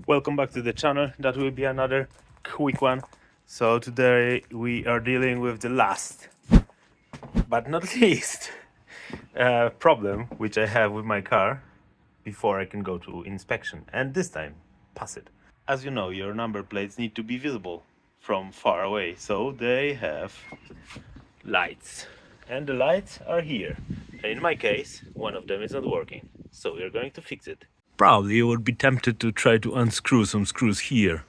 Welcome back to the channel. That will be another quick one. So today we are dealing with the last but not least problem which I have with my car before I can go to inspection, and this time pass it. As you know, your number plates need to be visible from far away, so they have lights, and the lights are here. And in my case, one of them is not working, so we're going to fix it. Probably you would be tempted to try to unscrew some screws here,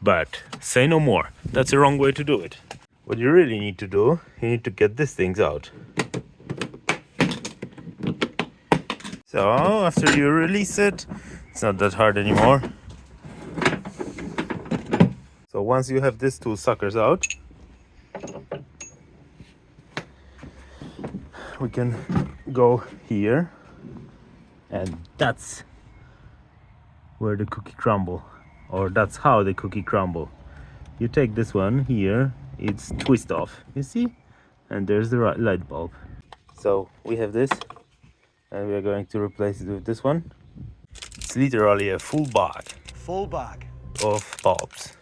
but say no more. That's the wrong way to do it. What you really need to do, you need to get these things out. So after you release it, it's not that hard anymore. So once you have these two suckers out, we can go here, and that's where the cookie crumble, or that's how the cookie crumble. You take this one here, it's twist off, you see, and there's the light bulb. So we have this, and we are going to replace it with this one. It's literally a full bag of bulbs.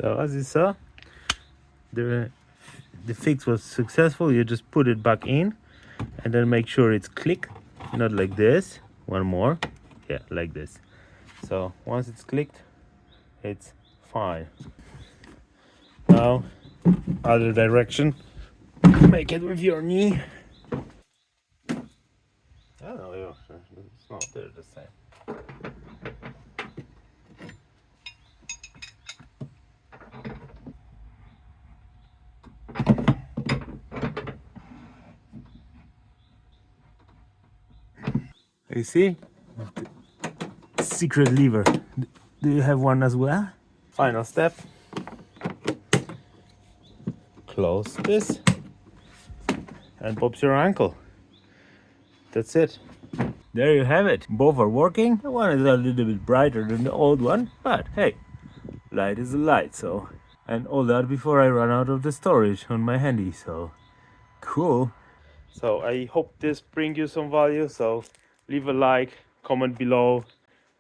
So as you saw, the fix was successful. You just put it back in and then make sure it's clicked, not like this. One more, yeah, like this. So once it's clicked, it's fine. Now other direction, make it with your knee. I don't know, it's not there this time. You see? Secret lever. Do you have one as well? Final step. Close this and pops your ankle. That's it. There you have it. Both are working. The one is a little bit brighter than the old one, but hey, light is a light, so. And all that before I run out of the storage on my handy, so cool. So I hope this brings you some value, so leave a like, comment below,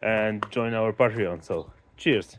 and join our Patreon. So cheers.